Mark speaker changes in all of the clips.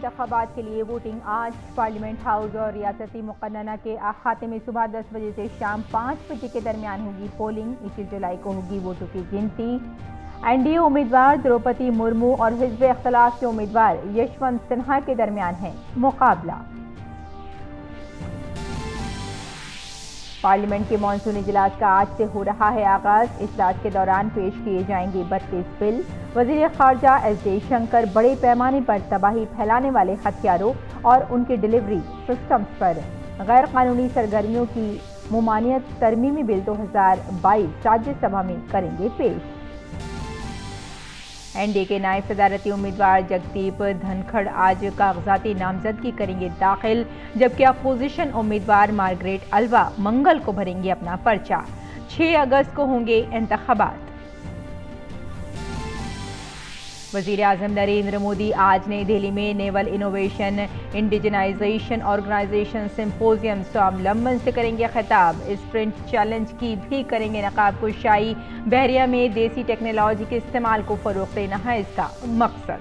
Speaker 1: इंतखाबात के लिए वोटिंग आज पार्लियामेंट हाउस और रियासती मुकन्नना के अहाते में सुबह 10 बजे से शाम 5 बजे के दरमियान होगी पोलिंग। 21 जुलाई को होगी वोटों की गिनती। एनडीए उम्मीदवार द्रौपदी मुर्मू और हिज़्ब इख्तिलाफ के उम्मीदवार यशवंत सिन्हा के दरमियान है मुकाबला। पार्लियामेंट के मॉनसून इजलास का आज से हो रहा है आगाज। इजलास के दौरान पेश किए जाएंगे 32 बिल। वजीर खारजा एस जयशंकर बड़े पैमाने पर तबाही फैलाने वाले हथियारों और उनकी डिलीवरी सिस्टम्स पर गैर कानूनी सरगर्मियों की मुमानियत तरमीमी बिल 2022 राज्यसभा में करेंगे पेश। एनडीए के नायब सदारती उम्मीदवार जगदीप धनखड़ आज कागजाती नामजदगी करेंगे दाखिल, जबकि अपोजिशन उम्मीदवार मार्गरेट अल्वा मंगल को भरेंगे अपना पर्चा। 6 अगस्त को होंगे इंतखाबात। वजीर आजम नरेंद्र मोदी आज नई दिल्ली में naval innovation indigenisation organisation symposium Swavalamban से करेंगे खिताब। स्प्रिंट चैलेंज की भी करेंगे नकाब कुशाई। बहरिया में देसी टेक्नोलॉजी के इस्तेमाल को फरोग देना है इसका मकसद।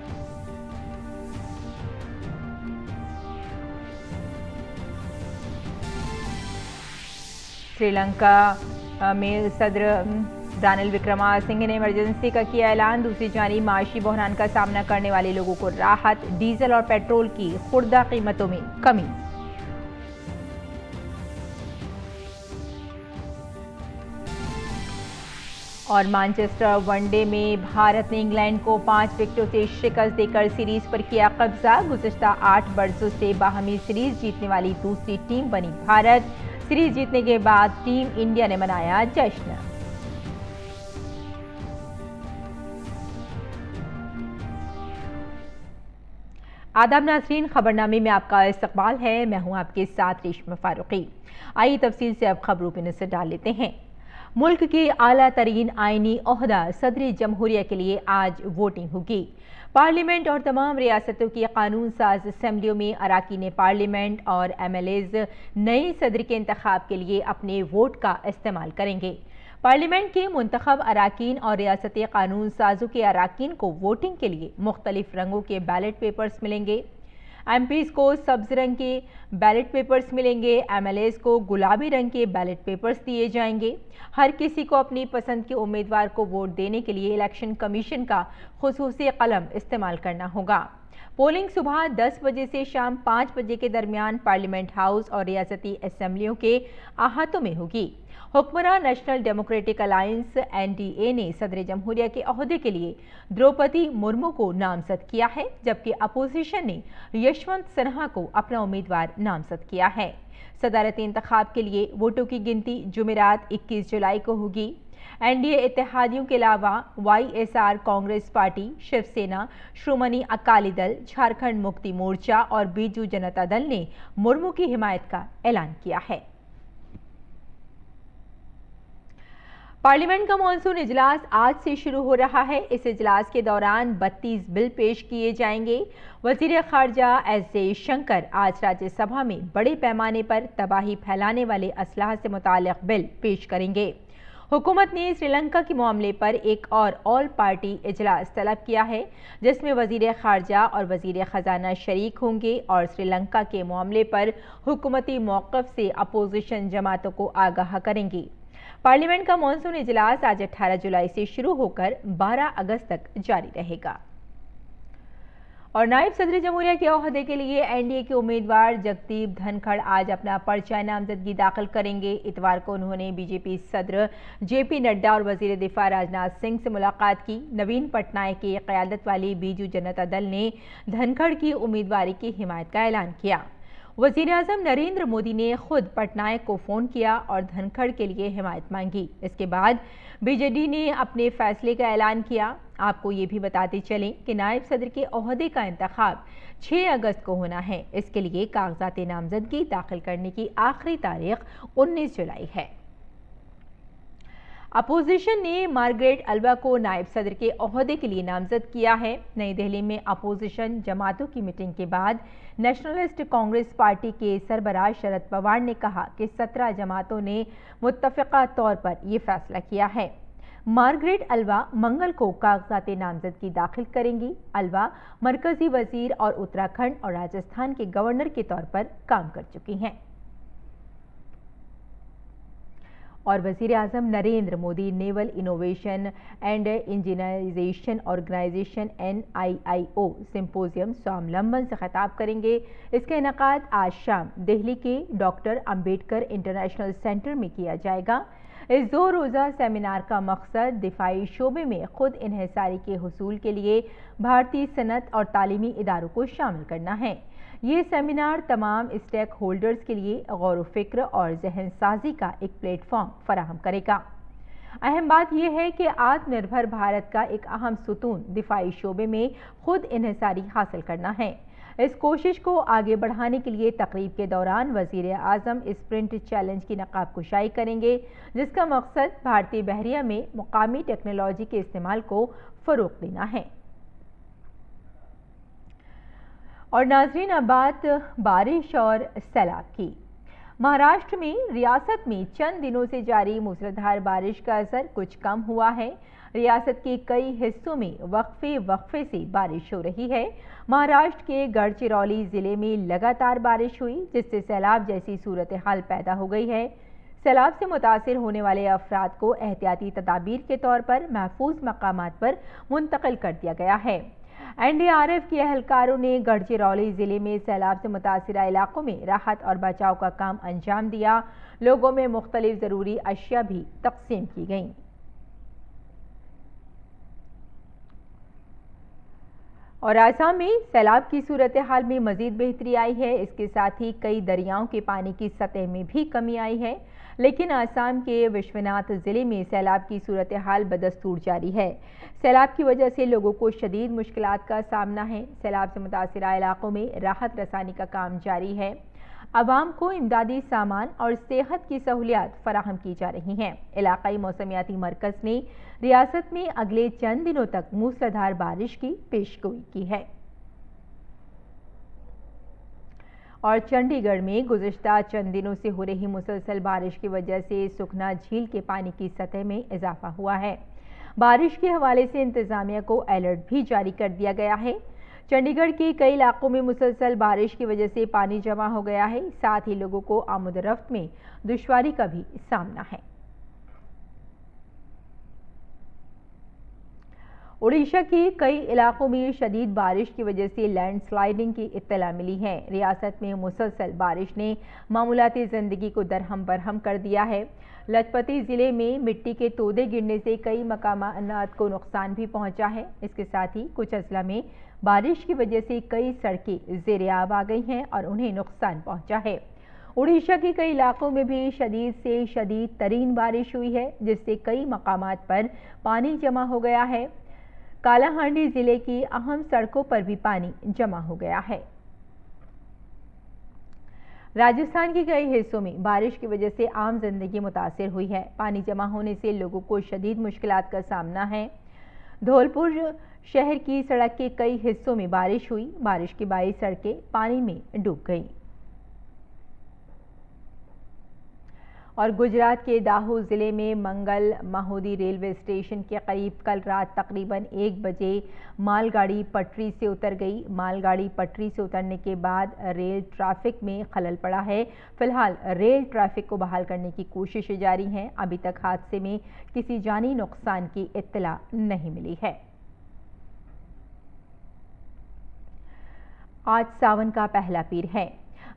Speaker 1: श्रीलंका में सदर रानिल विक्रमासिंघे ने इमरजेंसी का किया ऐलान। दूसरी जानिब माशी बहरान का सामना करने वाले लोगों को राहत। डीजल और पेट्रोल की खुर्दा कीमतों में कमी। और मैनचेस्टर वनडे में भारत ने इंग्लैंड को 5 विकेटों से शिकस्त देकर सीरीज पर किया कब्जा। गुज़िश्ता 8 बरसों से बाहमी सीरीज जीतने वाली दूसरी टीम बनी भारत। सीरीज जीतने के बाद टीम इंडिया ने मनाया जश्न। आदाब नाज़रीन, खबरनामे में आपका इस्तकबाल है। मैं हूं आपके साथ रेशमा फारूकी। आइए तफसील से अब खबरों पे नजर डाल लेते हैं। मुल्क के आला तरीन आईनी ओहदा सदर जमहूरिया के लिए आज वोटिंग होगी। पार्लियामेंट और तमाम रियासतों की कानून साज असम्बलियों में अरकान पार्लियामेंट और MLAs नए सदर के इंतखाब के लिए अपने वोट का इस्तेमाल करेंगे। पार्लियामेंट के मुंतखब अरकान और रियासती कानून साजों के अरकान को वोटिंग के लिए मुख्तलिफ रंगों के बैलेट पेपर्स मिलेंगे। MPs को सब्ज रंग के बैलेट पेपर्स मिलेंगे। MLAs को गुलाबी रंग के बैलेट पेपर्स दिए जाएंगे। हर किसी को अपनी पसंद के उम्मीदवार को वोट देने के लिए इलेक्शन कमीशन का खुसूसी कलम इस्तेमाल करना होगा। पोलिंग सुबह 10 बजे से शाम 5 बजे के दरमियान पार्लियामेंट हाउस और रियासती असम्बलियों के अहातों में होगी। हुक्मरान नेशनल डेमोक्रेटिक अलायंस NDA ने सदर जमहूरिया के ओहदे के लिए द्रौपदी मुर्मू को नामजद किया है, जबकि अपोजिशन ने यशवंत सिन्हा को अपना उम्मीदवार नामजद किया है। सदारती इंतखाब के लिए वोटों की गिनती जुमेरात 21 जुलाई को होगी। NDA इत्तेहादियों के अलावा YSR कांग्रेस पार्टी, शिवसेना, श्रोमणी अकाली दल, झारखंड मुक्ति मोर्चा और बीजू जनता दल ने मुर्मू की हिमायत का ऐलान किया है। पार्लियामेंट का मॉनसून इजलास आज से शुरू हो रहा है। इस इजलास के दौरान 32 बिल पेश किए जाएंगे। वजीर खारजा एस जयशंकर आज राज्यसभा में बड़े पैमाने पर तबाही फैलाने वाले असलाह से मुताल्लिक बिल पेश करेंगे। हुकूमत ने श्रीलंका के मामले पर एक और ऑल पार्टी इजलास तलब किया है, जिसमें वजीर खारजा और वजीर खजाना शरीक होंगे और श्रीलंका के मामले पर हुकूमती मौक़िफ़ से अपोजिशन जमातों को आगाह करेंगी। पार्लियामेंट का मॉनसून इजलास आज 18 जुलाई से शुरू होकर 12 अगस्त तक जारी रहेगा। और नायब सदर जमहूरिया के ओहदे के लिए NDA के उम्मीदवार जगदीप धनखड़ आज अपना पर्चा नामजदगी दाखिल करेंगे। इतवार को उन्होंने BJP सदर JP नड्डा और वजीर दिफा राजनाथ सिंह से मुलाकात की। नवीन पटनायक की क़यादत वाली बीजू जनता दल ने धनखड़ की उम्मीदवारी की हिमायत का ऐलान किया। वज़ीर आज़म नरेंद्र मोदी ने खुद पटनायक को फ़ोन किया और धनखड़ के लिए हिमायत मांगी। इसके बाद BJD ने अपने फैसले का ऐलान किया। आपको ये भी बताते चलें कि नायब सदर के ओहदे का इंतखाब 6 अगस्त को होना है। इसके लिए कागजात नामजदगी दाखिल करने की आखिरी तारीख 19 जुलाई है। अपोजिशन ने मार्गरेट अल्वा को नायब सदर के ओहदे के लिए नामजद किया है। नई दिल्ली में अपोजिशन जमातों की मीटिंग के बाद नेशनलिस्ट कांग्रेस पार्टी के सरबराह शरद पवार ने कहा कि 17 जमातों ने मुत्तफ़िक़ा तौर पर यह फैसला किया है। मार्गरेट अल्वा मंगल को कागजात नामजदगी दाखिल करेंगी। अल्वा मरकजी वजीर और उत्तराखंड और राजस्थान के गवर्नर के तौर पर काम कर चुकी हैं। और वजीर आजम Narendra Modi naval innovation and indigenisation organisation NIIO symposium Swavalamban से खिताब करेंगे। इसका इनेकाद आज शाम दिल्ली के डॉक्टर अंबेडकर इंटरनेशनल सेंटर में किया जाएगा। इस 2 रोज़ा सेमिनार का मकसद दिफाई शोबे में खुद इन्हिसारी के हुसूल के लिए भारतीय सनत और तालीमी इदारों को शामिल करना है। ये सेमिनार तमाम स्टेक होल्डर्स के लिए गौर फिक्र और जहन साजी का एक प्लेटफॉर्म फराहम करेगा। अहम बात यह है कि आत्मनिर्भर भारत का एक अहम सुतून दिफाई शोबे में खुद इन्हिसारी हासिल करना है। इस कोशिश को आगे बढ़ाने के लिए तकरीब के दौरान वजीर आजम स्प्रिंट चैलेंज की नकाब कुशाई करेंगे, जिसका मकसद भारतीय बहरिया में मुकामी टेक्नोलॉजी के इस्तेमाल को फ़रोग़ देना है। और नाज़रीन, अब बात बारिश और सैलाब की। महाराष्ट्र में रियासत में चंद दिनों से जारी मूसलाधार बारिश का असर कुछ कम हुआ है। रियासत के कई हिस्सों में वक्फे से बारिश हो रही है। महाराष्ट्र के गढ़चिरौली जिले में लगातार बारिश हुई, जिससे सैलाब जैसी सूरत हाल पैदा हो गई है। सैलाब से मुतासिर होने वाले अफराद को एहतियाती तदाबीर के तौर पर महफूज मकामात पर मुंतकिल कर दिया गया है। NDRF के एहलकारों ने गढ़चिरौली जिले में सैलाब से मुतासिरा इलाकों में राहत और बचाव का काम अंजाम दिया। लोगों में मुख्तलिफ ज़रूरी अशिया भी तकसीम की गईं। और आसाम में सैलाब की सूरत हाल में मजीद बेहतरी आई है। इसके साथ ही कई दरियाओं के पानी की सतह में भी कमी आई है, लेकिन आसाम के विश्वनाथ जिले में सैलाब की सूरत हाल बदस्तूर जारी है। सैलाब की वजह से लोगों को शदीद मुश्किलात का सामना है। सैलाब से मुतासिरा इलाकों में राहत रसानी का काम जारी है। आवाम को इमदादी सामान और सेहत की सहूलियात फराहम की जा रही हैं। इलाकाई मौसमियाती मरकज़ ने रियासत में अगले चंद दिनों तक मूसलाधार बारिश की पेशगोई की है। और चंडीगढ़ में गुज़िश्ता चंद दिनों से हो रही मुसलसल बारिश की वजह से सुखना झील के पानी की सतह में इजाफा हुआ है। बारिश के हवाले से इंतजामिया को अलर्ट भी जारी कर दिया गया है। चंडीगढ़ के कई इलाकों में मुसलसल बारिश की वजह से पानी जमा हो गया है। साथ ही लोगों को आमद-रफ्त में दुश्वारी का भी सामना है। ओडिशा के कई इलाकों में शदीद बारिश की वजह से लैंडस्लाइडिंग की इत्तला मिली है। रियासत में मुसलसल बारिश ने मामूलाती ज़िंदगी को दरहम बरहम कर दिया है। लजपति ज़िले में मिट्टी के तोदे गिरने से कई मकामात को नुकसान भी पहुंचा है। इसके साथ ही कुछ अजला में बारिश की वजह से कई सड़कें ज़ेर-ए-आब आ गई हैं और उन्हें नुकसान पहुंचा है। ओडिशा के कई इलाकों में भी शदीद से शदीद तरीन बारिश हुई है, जिससे कई मकामात पर पानी जमा हो गया है। कालाहांडी जिले की अहम सड़कों पर भी पानी जमा हो गया है। राजस्थान के कई हिस्सों में बारिश की वजह से आम जिंदगी मुतासिर हुई है। पानी जमा होने से लोगों को शदीद मुश्किलात का सामना है। धौलपुर शहर की सड़क के कई हिस्सों में बारिश हुई। बारिश के बाईस सड़कें पानी में डूब गईं। और गुजरात के दाहोद ज़िले में मंगल महोदी रेलवे स्टेशन के करीब कल रात तकरीबन 1 बजे मालगाड़ी पटरी से उतर गई। मालगाड़ी पटरी से उतरने के बाद रेल ट्रैफिक में खलल पड़ा है। फिलहाल रेल ट्रैफिक को बहाल करने की कोशिशें जारी हैं। अभी तक हादसे में किसी जानी नुकसान की इत्तला नहीं मिली है। आज सावन का पहला पीर है।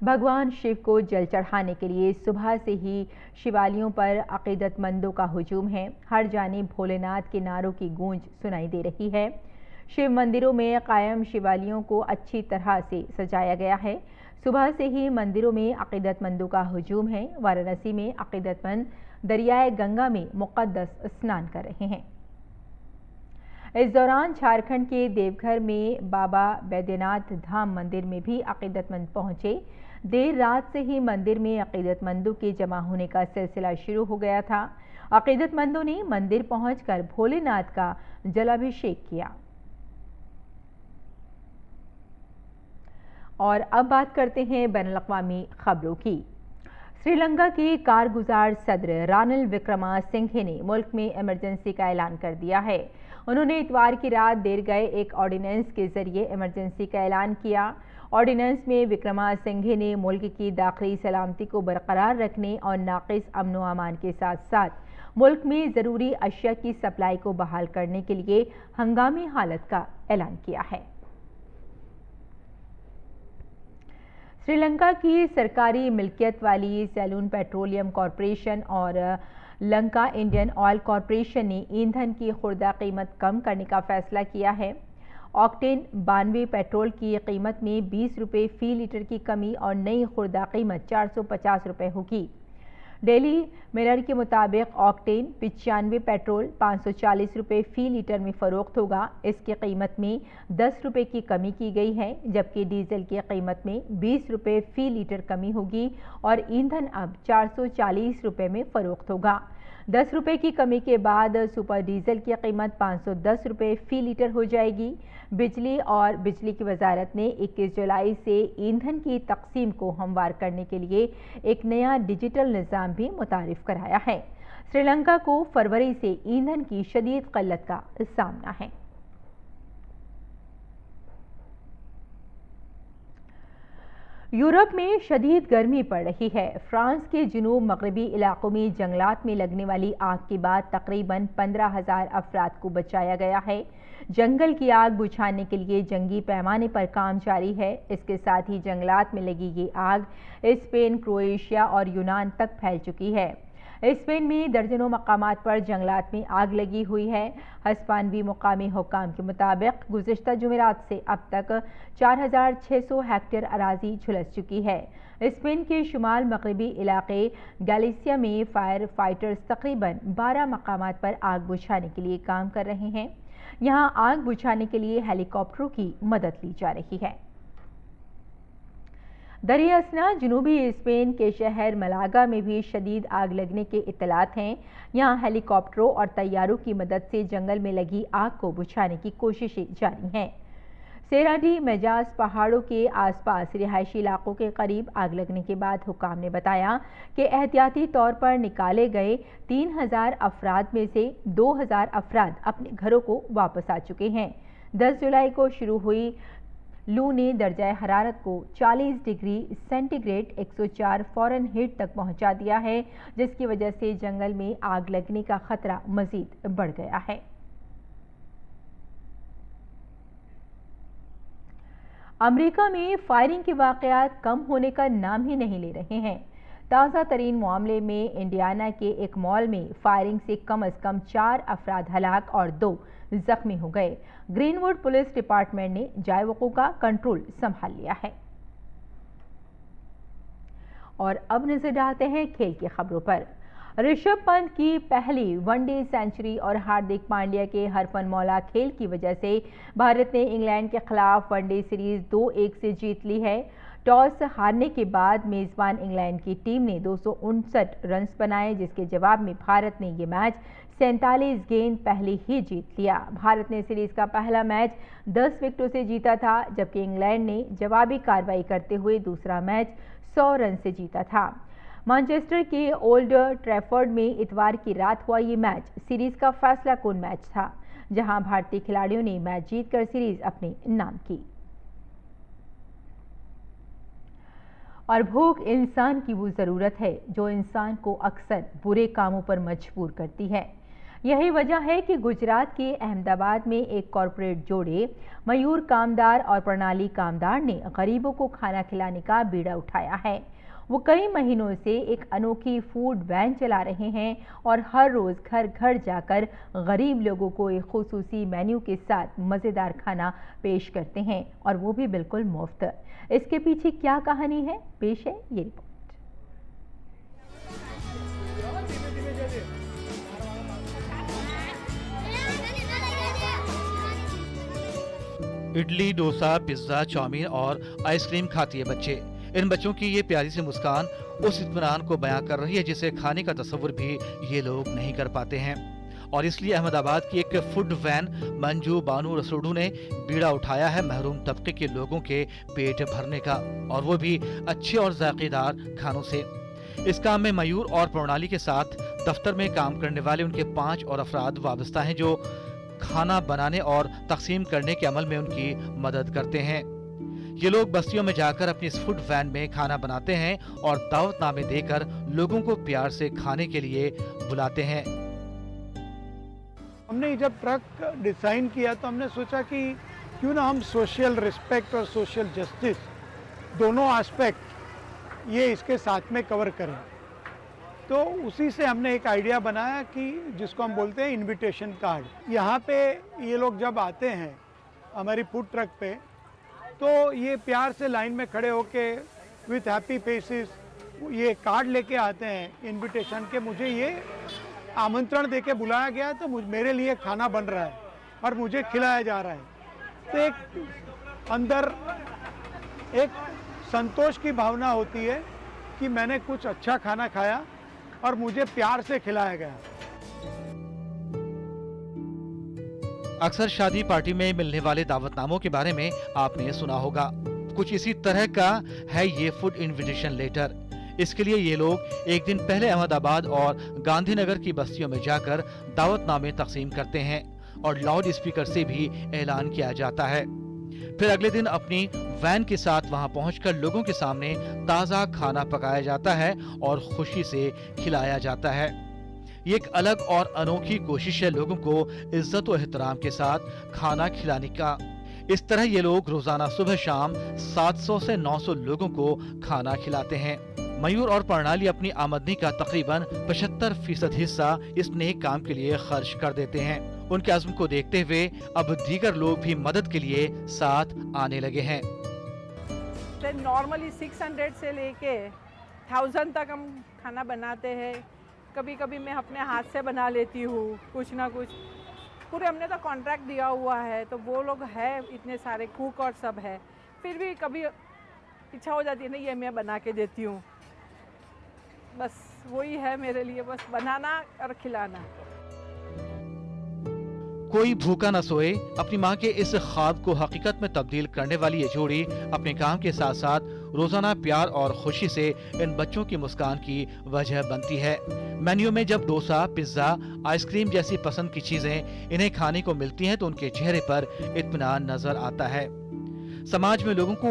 Speaker 1: भगवान शिव को जल चढ़ाने के लिए सुबह से ही शिवालयों पर अकीदतमंदों का हुजूम है। हर जानिब भोलेनाथ के नारों की गूंज सुनाई दे रही है। शिव मंदिरों में कायम शिवालयों को अच्छी तरह से सजाया गया है। सुबह से ही मंदिरों में अकीदतमंदों का हुजूम है। वाराणसी में अकीदतमंद दरियाए गंगा में मुक़द्दस स्नान कर रहे हैं। इस दौरान झारखंड के देवघर में बाबा बैद्यनाथ धाम मंदिर में भी अकीदतमंद पहुंचे। देर रात से ही मंदिर में अकीदतमंदों के जमा होने का सिलसिला शुरू हो गया था। अकीदतमंदों ने मंदिर पहुंचकर भोलेनाथ का जलाभिषेक किया। और अब बात करते हैं बैनुल-अक़वामी खबरों की। श्रीलंका के कारगुजार सदर रानिल विक्रमासिंघे ने मुल्क में इमरजेंसी का ऐलान कर दिया है। उन्होंने इतवार की रात देर गए एक ऑर्डिनेंस के जरिए इमरजेंसी का ऐलान किया। ऑर्डिनेंस में विक्रमासिंघे ने मुल्क की दाखिली सलामती को बरकरार रखने और नाक़िस अमन व अमान के साथ साथ मुल्क में ज़रूरी अशिया की सप्लाई को बहाल करने के लिए हंगामी हालत का ऐलान किया है। श्रीलंका की सरकारी मिल्कियत वाली सैलून पेट्रोलियम कॉरपोरेशन और लंका इंडियन ऑयल कॉरपोरेशन ने ईंधन की खुर्दा कीमत कम करने का फैसला किया है। ऑक्टेन 92 पेट्रोल की कीमत में 20 रुपये फी लीटर की कमी और नई खुर्दा कीमत 450 रुपये होगी। डेली मिरर के मुताबिक ऑक्टेन 95 पेट्रोल 540 रुपये फी लीटर में फरोख्त होगा। इसकी कीमत में 10 रुपये की कमी की गई है, जबकि डीजल की कीमत में 20 रुपये फी लीटर कमी होगी और ईंधन अब 440 रुपये में फरोख्त होगा। 10 रुपये की कमी के बाद सुपर डीजल की कीमत 510 रुपये फी लीटर हो जाएगी। बिजली और बिजली की वजारत ने 21 जुलाई से ईंधन की तकसीम को हमवार करने के लिए एक नया डिजिटल निज़ाम भी मुतारिफ कराया है। श्रीलंका को फरवरी से ईंधन की शदीद क़िल्लत का सामना है। यूरोप में शदीद गर्मी पड़ रही है। फ्रांस के जुनूब मगरबी इलाकों में जंगलात में लगने वाली आग के बाद तकरीबन 15,000 अफराद को बचाया गया है। जंगल की आग बुझाने के लिए जंगी पैमाने पर काम जारी है। इसके साथ ही जंगलात में लगी ये आग स्पेन, क्रोएशिया और यूनान तक फैल चुकी है। स्पेन में दर्जनों मकामात पर जंगलात में आग लगी हुई है। हस्पानवी मुकामी हुक्काम के मुताबिक गुज़िश्ता जुमेरात से अब तक 4,600 हेक्टेयर अराजी झुलस चुकी है। स्पेन के शुमाल मगरबी इलाके गैलिसिया में फायर फाइटर्स तकरीबन 12 मकामात पर आग बुझाने के लिए काम कर रहे हैं। यहां आग बुझाने के लिए हेलीकॉप्टरों की मदद ली जा रही है। दरिया असना जनूबी स्पेन के शहर मलागा में भी शदीद आग लगने के इत्तलात हैं। यहाँ हेलीकॉप्टरों और तैयारों की मदद से जंगल में लगी आग को बुझाने की कोशिशें जारी हैं। सेरा डी मेजाज पहाड़ों के आसपास रिहायशी इलाकों के करीब आग लगने के बाद हुक्काम ने बताया कि एहतियाती तौर पर निकाले गए 3,000 अफराद में से 2,000 अफराद अपने घरों को वापस आ चुके हैं। 10 जुलाई को शुरू हुई लू ने दर्जा हरारत को 40 डिग्री सेंटीग्रेड 104 फ़ारेनहीट तक पहुंचा दिया है, जिसकी वजह से जंगल में आग लगने का खतरा मजीद बढ़ गया है। अमेरिका में फायरिंग के वाक़यात कम होने का नाम ही नहीं ले रहे हैं। ताज़ा तरीन मामले में इंडियाना के एक मॉल में फायरिंग से कम 4 अफराद हलाक और 2 जख्मी हो गए। ग्रीनवुड पुलिस डिपार्टमेंट ने जायवक़ू का कंट्रोल संभाल लिया है। और अब नजर डालते हैं खेल की खबरों पर। ऋषभ पंत की पहली वनडे सेंचुरी और हार्दिक पांड्या के हरफन मौला खेल की वजह से भारत ने इंग्लैंड के खिलाफ वनडे सीरीज 2-1 से जीत ली है। टॉस हारने के बाद मेजबान इंग्लैंड की टीम ने 259 रन बनाए, जिसके जवाब में भारत ने ये मैच 47 गेंद पहले ही जीत लिया। भारत ने सीरीज का पहला मैच 10 विकेटों से जीता था, जबकि इंग्लैंड ने जवाबी कार्रवाई करते हुए दूसरा मैच 100 रन से जीता था। मैनचेस्टर के ओल्ड ट्रैफर्ड में इतवार की रात हुआ ये मैच सीरीज का फैसला कुन मैच था, जहां भारतीय खिलाड़ियों ने मैच जीतकर सीरीज अपने नाम की। और भूख इंसान की वो ज़रूरत है जो इंसान को अक्सर बुरे कामों पर मजबूर करती है। यही वजह है कि गुजरात के अहमदाबाद में एक कॉरपोरेट जोड़े मयूर कामदार और प्रणाली कामदार ने गरीबों को खाना खिलाने का बीड़ा उठाया है। वो कई महीनों से एक अनोखी फूड वैन चला रहे हैं और हर रोज़ घर घर जाकर गरीब लोगों को एक खुसूसी मेन्यू के साथ मज़ेदार खाना पेश करते हैं, और वो भी बिल्कुल मुफ्त। इसके पीछे क्या कहानी है, पेश है ये रिपोर्ट।
Speaker 2: इडली, डोसा, पिज्जा, चाउमीन और आइसक्रीम खाती है बच्चे। इन बच्चों की ये प्यारी सी मुस्कान उस इत्मीनान को बयां कर रही है जिसे खाने का तस्वुर भी ये लोग नहीं कर पाते हैं। और इसलिए अहमदाबाद की एक फूड वैन मंजू बानू रसूडू ने बीड़ा उठाया है महरूम तबके के लोगों के पेट भरने का, और वो भी अच्छे और जायकेदार खानों से। इस काम में मयूर और प्रणाली के साथ दफ्तर में काम करने वाले उनके 5 और अफराद वाबस्ता हैं जो खाना बनाने और तकसीम करने के अमल में उनकी मदद करते हैं। ये लोग बस्तियों में जाकर अपनी इस फूड वैन में खाना बनाते हैं और दावतनामे देकर लोगों को प्यार से खाने के लिए बुलाते हैं।
Speaker 3: हमने जब ट्रक डिज़ाइन किया तो हमने सोचा कि क्यों ना हम सोशल रिस्पेक्ट और सोशल जस्टिस दोनों एस्पेक्ट ये इसके साथ में कवर करें। तो उसी से हमने एक आइडिया बनाया कि जिसको हम बोलते हैं इनविटेशन कार्ड। यहाँ पे ये लोग जब आते हैं हमारी फूड ट्रक पे, तो ये प्यार से लाइन में खड़े होके विथ हैप्पी फेसेस ये कार्ड लेके आते हैं इनविटेशन के, मुझे ये आमंत्रण देके बुलाया गया तो मेरे लिए खाना बन रहा है और मुझे खिलाया जा रहा है। तो एक अंदर एक संतोष की भावना होती है कि मैंने कुछ अच्छा खाना खाया और मुझे प्यार से खिलाया गया।
Speaker 2: अक्सर शादी पार्टी में मिलने वाले दावतनामों के बारे में आपने सुना होगा। कुछ इसी तरह का है ये फूड इनविटेशन लेटर। इसके लिए ये लोग एक दिन पहले अहमदाबाद और गांधीनगर की बस्तियों में जाकर दावतनामे तकसीम करते हैं और लाउड स्पीकर से भी ऐलान किया जाता है। फिर अगले दिन अपनी वैन के साथ वहां पहुंचकर लोगों के सामने ताज़ा खाना पकाया जाता है और खुशी से खिलाया जाता है। ये एक अलग और अनोखी कोशिश है लोगों को इज्जत और एहतराम के साथ खाना खिलाने का। इस तरह ये लोग रोजाना सुबह शाम 700 से 900 लोगों को खाना खिलाते हैं। मयूर और प्रणाली अपनी आमदनी का तकरीबन 75% हिस्सा इस नेक काम के लिए खर्च कर देते हैं। उनके अज़्म को देखते हुए अब दीगर लोग भी मदद के लिए साथ आने लगे हैं।
Speaker 4: नॉर्मली 600 से लेके 1000 तक हम खाना बनाते हैं। कभी कभी मैं अपने हाथ से बना लेती हूँ कुछ ना कुछ। पूरे हमने तो कॉन्ट्रैक्ट दिया हुआ है, तो वो लोग हैं इतने सारे कुक और सब है, फिर भी कभी इच्छा हो जाती है नहीं ये मैं बना के देती हूँ। बस वही है मेरे लिए, बस बनाना और खिलाना।
Speaker 2: कोई भूखा न सोए, अपनी मां के इस ख्वाब को हकीकत में तब्दील करने वाली ये जोड़ी अपने काम के साथ साथ रोजाना प्यार और खुशी से इन बच्चों की मुस्कान की वजह बनती है। मेन्यू में जब डोसा, पिज्जा, आइसक्रीम जैसी पसंद की चीजें इन्हें खाने को मिलती हैं तो उनके चेहरे पर इत्मीनान नजर आता है। समाज में लोगों को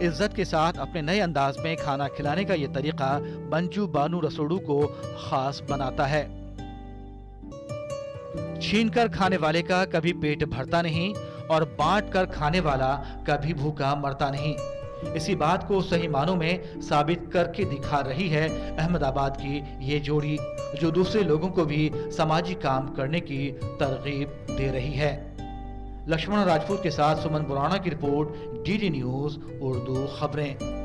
Speaker 2: इज्जत के साथ अपने नए अंदाज में खाना खिलाने का ये तरीका मंजू बानू रसोड़ू को खास बनाता है। छीनकर खाने वाले का कभी पेट भरता नहीं और बांट कर खाने वाला कभी भूखा मरता नहीं। इसी बात को सही मानों में साबित करके दिखा रही है अहमदाबाद की ये जोड़ी, जो दूसरे लोगों को भी समाजी काम करने की तरगीब दे रही है। लक्ष्मण राजपूत के साथ सुमन बुराना की रिपोर्ट, डीडी न्यूज उर्दू खबरें।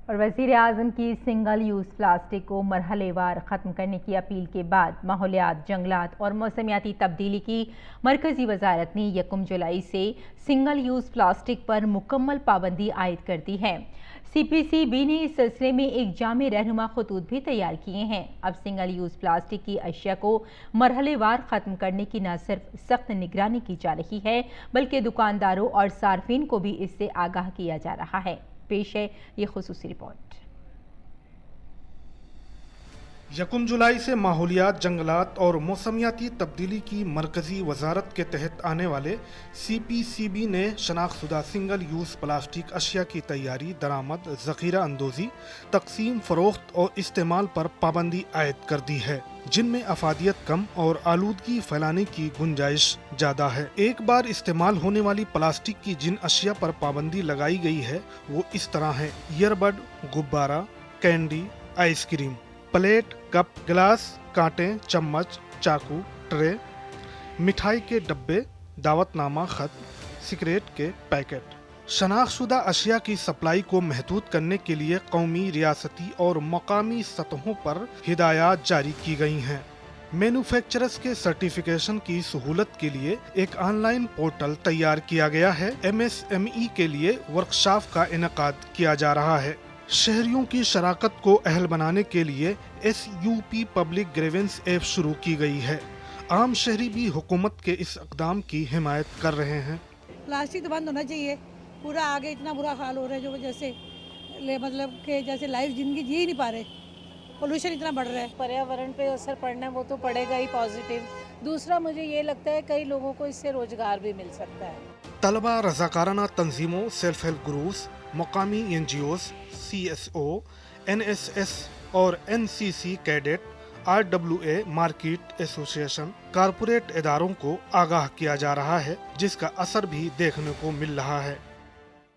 Speaker 1: और वज़ीर आज़म की सिंगल यूज़ प्लास्टिक को मरहलेवार ख़त्म करने की अपील के बाद माहौलियात, जंगलात और मौसमियाती तब्दीली की मरकज़ी वजारत ने 1 जुलाई से सिंगल यूज़ प्लास्टिक पर मुकम्मल पाबंदी आयद कर दी है। CPCB ने इस सिलसिले में एक जामे रहनुमा खतूत भी तैयार किए हैं। अब सिंगल यूज़ प्लास्टिक की अशिया को मरहलेवार ख़त्म करने की न सिर्फ सख्त निगरानी की जा रही है, बल्कि दुकानदारों और सार्फिन को भी इससे आगाह किया जा रहा है। पेश है ये खुसूसी रिपोर्ट।
Speaker 5: 1 जुलाई से माहौलियात, जंगलात और मौसमियाती तब्दीली की मरकजी वजारत के तहत आने वाले CPCB ने शनाख्तशुदा सिंगल यूज़ प्लास्टिक अशिया की तैयारी, दरामद, ज़ख़ीरा अंदोज़ी, तकसीम, फ़रोख्त और इस्तेमाल पर पाबंदी आयद कर दी है, जिनमें अफादियत कम और आलूदगी फैलाने की गुंजाइश ज़्यादा है। एक बार इस्तेमाल होने वाली प्लास्टिक की जिन अशिया पर पाबंदी लगाई गई है वो इस तरह है: ईयरबड, गुब्बारा, कैंडी, आइसक्रीम, प्लेट, कप, गिलास, कांटे, चम्मच, चाकू, ट्रे, मिठाई के डब्बे, दावतनामा खत, सिगरेट के पैकेट। शनाख्तशुदा अशिया की सप्लाई को महदूद करने के लिए कौमी, रियासती और मकामी सतहों पर हिदायत जारी की गई हैं। मैन्युफैक्चरर्स के सर्टिफिकेशन की सहूलत के लिए एक ऑनलाइन पोर्टल तैयार किया गया है। MSME के लिए वर्कशॉप का इनेकाद किया जा रहा है। शहरियों की शराकत को अहल बनाने के लिए SUP पब्लिक ग्रीवेंस ऐप शुरू की गई है। आम शहरी भी हुकूमत के इस इक़दाम की हिमायत कर रहे हैं।
Speaker 6: प्लास्टिक तो बंद होना चाहिए। पूरा आगे इतना बुरा हाल हो रहा है जो वजह से मतलब कि जैसे लाइफ जिंदगी जी ही नहीं पा रहे, पोल्यूशन इतना बढ़ रहा है।
Speaker 7: पर्यावरण पे असर पड़ना है वो तो पड़ेगा ही पॉजिटिव। दूसरा मुझे ये लगता है कई लोगों को इससे रोजगार भी मिल सकता है।
Speaker 5: तलबा, रज़ाकाराना तंजीमों, सेल्फ हेल्प ग्रुप्स, मकामी NGOs, CSO, NSS और NCC cadet, RWA market association, corporate इदारों को आगाह किया जा रहा है, जिसका असर भी देखने को मिल रहा है।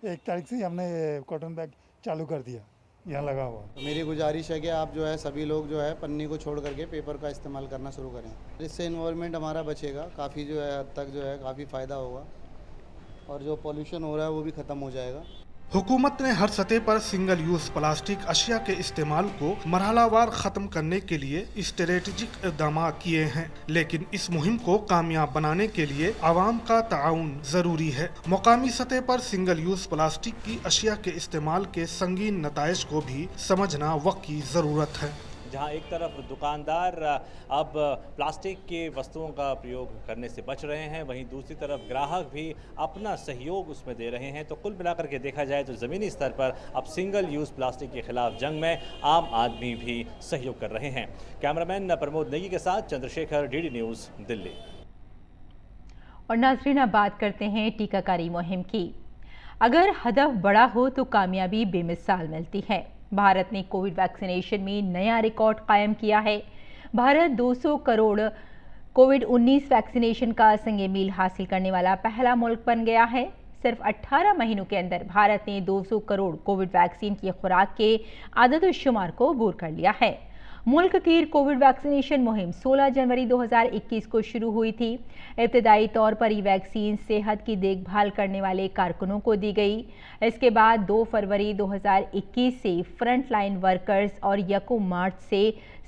Speaker 8: 1 तारीख से हमने कॉटन बैग चालू कर दिया, यहाँ लगा हुआ।
Speaker 9: तो मेरी गुजारिश है कि आप जो है सभी लोग जो है पन्नी को छोड़ करके पेपर का इस्तेमाल करना शुरू करें। इससे इन्वायरमेंट हमारा बचेगा, काफ़ी जो है हद तक जो है काफ़ी फ़ायदा होगा और जो पोल्यूशन हो रहा है वो भी ख़त्म हो जाएगा।
Speaker 5: हुकूमत ने हर सतह पर सिंगल यूज़ प्लास्टिक अशिया के इस्तेमाल को मरहलावार ख़त्म करने के लिए स्ट्रेटेजिक इक़दाम किए हैं, लेकिन इस मुहिम को कामयाब बनाने के लिए आवाम का ताउन ज़रूरी है। मकामी सतह पर सिंगल यूज़ प्लास्टिक की अशिया के इस्तेमाल के संगीन नताइज को भी समझना वक्त की ज़रूरत है।
Speaker 10: जहां एक तरफ दुकानदार अब प्लास्टिक के वस्तुओं का प्रयोग करने से बच रहे हैं, वहीं दूसरी तरफ ग्राहक भी अपना सहयोग उसमें दे रहे हैं। तो कुल मिलाकर के देखा जाए तो ज़मीनी स्तर पर अब सिंगल यूज़ प्लास्टिक के खिलाफ जंग में आम आदमी भी सहयोग कर रहे हैं। कैमरामैन प्रमोद नेगी के साथ चंद्रशेखर, DD न्यूज़, दिल्ली।
Speaker 1: और नाज़रीन, अब बात करते हैं टीकाकारी मुहिम की। अगर हदफ बड़ा हो तो कामयाबी बेमिसाल मिलती है। भारत ने कोविड वैक्सीनेशन में नया रिकॉर्ड कायम किया है। भारत 200 करोड़ कोविड-19 वैक्सीनेशन का संगे मील हासिल करने वाला पहला मुल्क बन गया है। सिर्फ 18 महीनों के अंदर भारत ने 200 करोड़ कोविड वैक्सीन की खुराक के आदद-ओ-शुमार को अबूर कर लिया है। मुल्क की कोविड वैक्सीनेशन मुहिम 16 जनवरी 2021 को शुरू हुई थी। इब्तदाई तौर पर ये वैक्सीन सेहत की देखभाल करने वाले कारकुनों को दी गई। इसके बाद 2 फरवरी 2021 से फ्रंट लाइन वर्कर्स और 1 मार्च से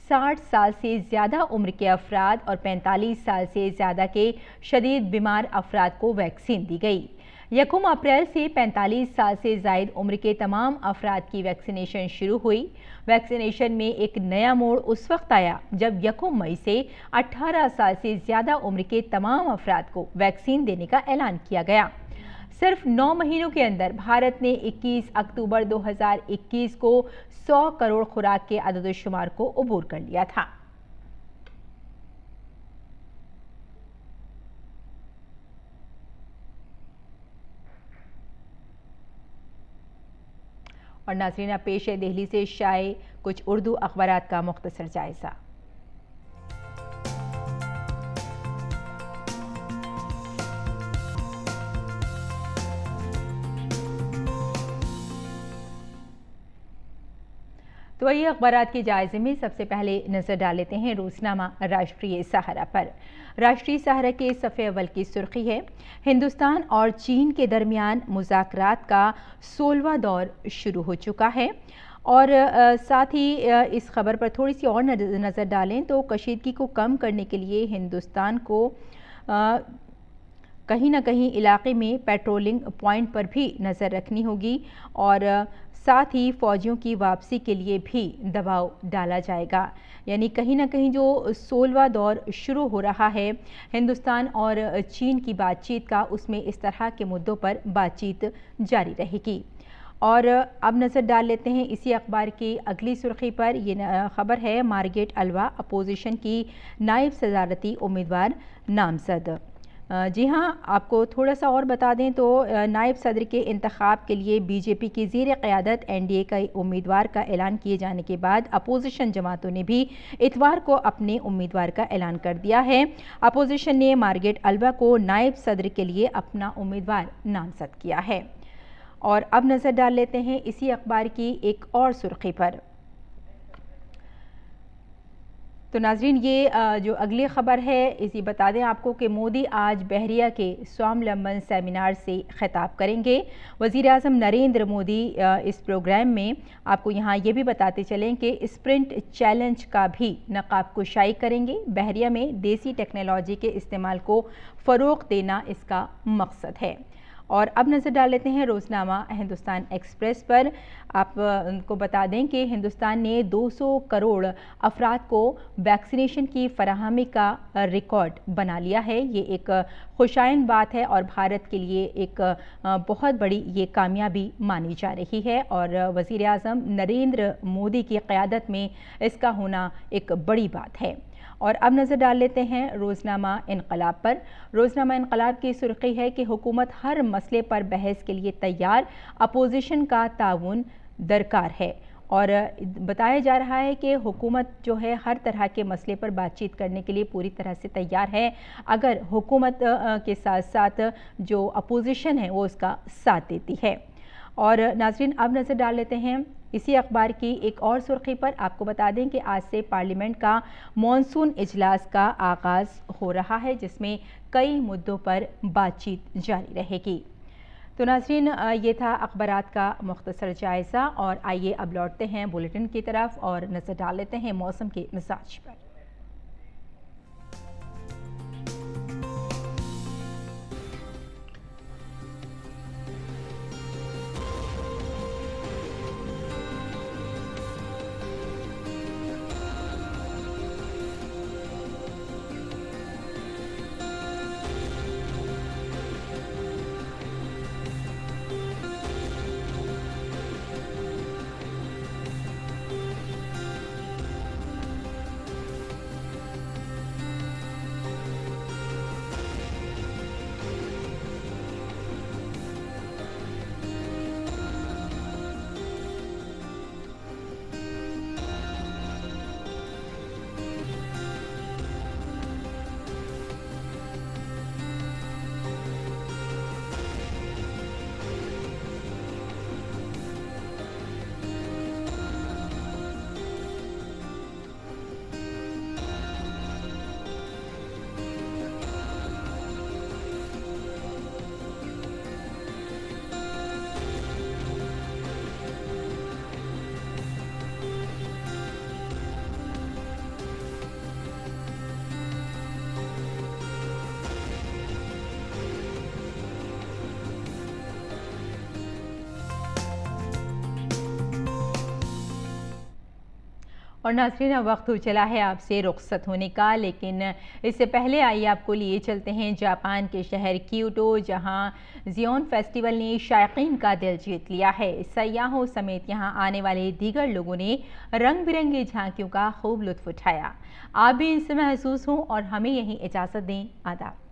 Speaker 1: 60 साल से ज़्यादा उम्र के अफराद और 45 साल से ज़्यादा के शदीद बीमार अफराद को वैक्सीन दी गई। 1 अप्रैल से 45 साल से ज़ायद उम्र के तमाम अफराद की वैक्सीनेशन शुरू हुई। वैक्सीनेशन में एक नया मोड़ उस वक्त आया जब 1 मई से 18 साल से ज़्यादा उम्र के तमाम अफराद को वैक्सीन देने का ऐलान किया गया। सिर्फ 9 महीनों के अंदर भारत ने 21 अक्टूबर 2021 को 100 करोड़ खुराक के आदद-ओ-शुमार को अबूर कर लिया था। और नाज़रीन, पेश है दिल्ली से शाये कुछ उर्दू अखबारात का मुख्तसर जायजा। तो वही अखबारात के जायजे में सबसे पहले नजर डाल लेते हैं रोजनामा राष्ट्रीय सहारा पर। राष्ट्रीय सहारा के सफ़े अव्वल की सुर्खी है, हिंदुस्तान और चीन के दरमियान मुज़ाकरात का 16वां दौर शुरू हो चुका है। और साथ ही इस खबर पर थोड़ी सी और नज़र डालें तो कशीदगी को कम करने के लिए हिंदुस्तान को कहीं ना कहीं इलाके में पेट्रोलिंग पॉइंट पर भी नज़र रखनी होगी और साथ ही फ़ौजियों की वापसी के लिए भी दबाव डाला जाएगा। यानी कहीं ना कहीं जो 16वां दौर शुरू हो रहा है हिंदुस्तान और चीन की बातचीत का, उसमें इस तरह के मुद्दों पर बातचीत जारी रहेगी। और अब नज़र डाल लेते हैं इसी अखबार की अगली सुर्खी पर। ये खबर है, मार्गरेट अल्वा अपोजिशन की नायब सदारती उम्मीदवार नामजद। जी हाँ, आपको थोड़ा सा और बता दें तो नायब सदर के इंतखाब के लिए बीजेपी की ज़ेर क़यादत NDA का उम्मीदवार का ऐलान किए जाने के बाद अपोजिशन जमातों ने भी इतवार को अपने उम्मीदवार का ऐलान कर दिया है। अपोजिशन ने मार्गरेट अल्वा को नायब सदर के लिए अपना उम्मीदवार नामजद किया है। और अब नज़र डाल लेते हैं इसी अखबार की एक और सुर्खी पर। तो नाजरीन, ये जो अगली ख़बर है इसी बता दें आपको कि मोदी आज बहरिया के स्वावलंबन सेमिनार से खिताब करेंगे। वज़ीर आज़म नरेंद्र मोदी इस प्रोग्राम में आपको यहाँ ये भी बताते चलें कि स्प्रिंट चैलेंज का भी नक़ाब कुशाई करेंगे। बहरिया में देसी टेक्नोलॉजी के इस्तेमाल को फ़रोग़ देना इसका मकसद है। और अब नज़र डाल लेते हैं रोज़नामा हिंदुस्तान एक्सप्रेस पर। आप उनको बता दें कि हिंदुस्तान ने 200 करोड़ अफराद को वैक्सीनेशन की फराहमी का रिकॉर्ड बना लिया है। ये एक खुशाइन बात है और भारत के लिए एक बहुत बड़ी ये कामयाबी मानी जा रही है और वज़ीर आज़म नरेंद्र मोदी की क़यादत में इसका होना एक बड़ी बात है। और अब नज़र डाल लेते हैं रोज़नामा इनकलाब पर। रोज़नामा इनकलाब की सुर्खी है कि हुकूमत हर मसले पर बहस के लिए तैयार, अपोजिशन का ताउन दरकार है। और बताया जा रहा है कि हुकूमत जो है हर तरह के मसले पर बातचीत करने के लिए पूरी तरह से तैयार है, अगर हुकूमत के साथ साथ जो अपोजिशन है वो उसका साथ देती है। और नाज़रीन अब नज़र डाल लेते हैं इसी अखबार की एक और सुर्खी पर। आपको बता दें कि आज से पार्लियामेंट का मॉनसून इजलास का आगाज़ हो रहा है, जिसमें कई मुद्दों पर बातचीत जारी रहेगी। तो नाज़रीन ये था अखबारात का मुख्तसर जायज़ा और आइए अब लौटते हैं बुलेटिन की तरफ और नज़र डाल लेते हैं मौसम के मिजाज पर। और नाज़रीन अब वक्त हो चला है आपसे रुखसत होने का, लेकिन इससे पहले आइए आपको लिए चलते हैं जापान के शहर क्योटो, जहां ज़ियोन फेस्टिवल ने शायकीन का दिल जीत लिया है। सयाहों समेत यहां आने वाले दीगर लोगों ने रंग बिरंगी झांकियों का खूब लुत्फ़ उठाया। आप भी इनसे महसूस हों और हमें यहीं इजाज़त दें। आदाब।